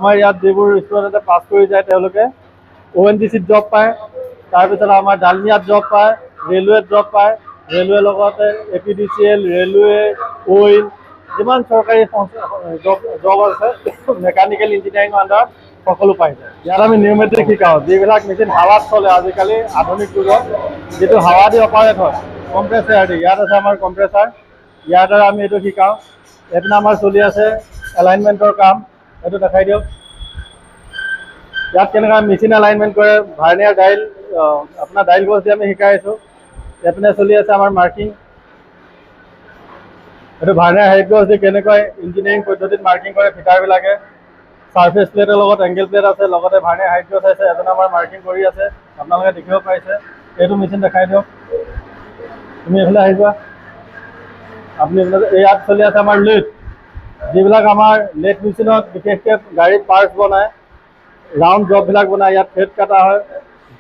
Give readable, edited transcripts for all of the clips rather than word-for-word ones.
আমাৰ ইয়াত যিবোৰ ষ্টুডেণ্টে পাছ কৰি যায় তেওঁলোকে ONGCত জব পায়, তাৰপিছত আমাৰ ডালমিয়াত জব পায়, ৰেলৱেত জব পায়, ৰেলৱেৰ লগতে APDCL, ৰেলৱে, অইল যিমান চৰকাৰী জব আছে মেকানিকেল ইঞ্জিনিয়াৰিঙৰ আণ্ডাৰত সকলো পাই যায়। ইয়াত আমি নিউমেট্ৰিক শিকাওঁ, যিবিলাক মেচিন হাৱাত চলে আজিকালি আধুনিক যুগত, যিটো হাৱা দি অপাৰেট হয় কম্প্ৰেচাৰ দি। ইয়াত আছে আমাৰ কম্প্ৰেচাৰ, ইয়াৰ দ্বাৰা আমি এইটো শিকাওঁ। এইপিনে আমাৰ চলি আছে এলাইনমেণ্টৰ কাম, এইটো দেখাই দিয়ক। ইয়াত কেনেকৈ মেচিন এলাইনমেণ্ট কৰে, ভাৰ্নিয়াৰ ডাইল আপোনাৰ ডাইল গছ দি আমি শিকাই আছোঁ। এইপিনে চলি আছে আমাৰ মাৰ্কিং, এইটো ভাৰ্নিয়াৰ হেড গছ দি কেনেকৈ ইঞ্জিনিয়াৰিং পদ্ধতিত মাৰ্কিং কৰে ফিটাৰবিলাকে। ছাৰ্ফেচ প্লেটৰ লগত এংগেল প্লেট আছে, লগতে ভাৰ্নিয়াৰ হাইট গছ আছে, এজনে আমাৰ মাৰ্কিং কৰি আছে, আপোনালোকে দেখিব পাৰিছে। এইটো মেচিন দেখাই দিয়ক। তুমি এইফালে আহি যোৱা। আপুনি ইয়াত চলি আছে আমাৰ লেট, যিবিলাক আমাৰ লেট মেচিনত বিশেষকৈ গাড়ীত পাৰ্টছ বনায়, ৰাউণ্ড জববিলাক বনায়। ইয়াত থ্ৰেড কটা হয়।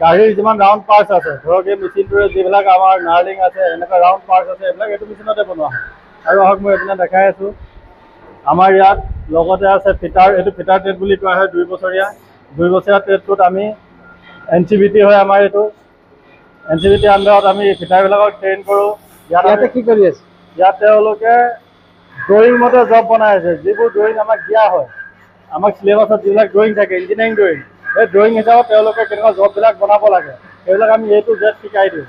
গাড়ীৰ যিমান ৰাউণ্ড পাৰ্টছ আছে, ধৰক এই মেচিনটোৰে যিবিলাক আমাৰ নাৰ্লিং আছে, এনেকুৱা ৰাউণ্ড পাৰ্টছ আছে, এইবিলাক এইটো মেচিনতে বনোৱা হয়। আৰু আহক মই এইপিনে দেখাই আছোঁ। আমাৰ ইয়াত লগতে আছে ফিটাৰ, এইটো ফিটাৰ ট্ৰেড বুলি কোৱা হয়। 2 বছৰীয়া ট্ৰেডটোত আমি NCVT হয় আমাৰ এইটো। NCVT আণ্ডাৰত আমি ফিটাৰবিলাকক ট্ৰেইন কৰোঁ। ইয়াতে কি কৰি আছে? ইয়াত তেওঁলোকে ড্ৰয়িং মতে জব বনাই আছে। যিবোৰ ড্ৰয়িং আমাক দিয়া হয়, আমাক চিলেবাছত যিবিলাক ড্ৰয়িং থাকে, ইঞ্জিনিয়াৰিং ড্ৰয়িং, সেই ড্ৰয়িং হিচাপত তেওঁলোকে কেনেকুৱা জববিলাক বনাব লাগে, সেইবিলাক আমি A to Z শিকাই দিওঁ।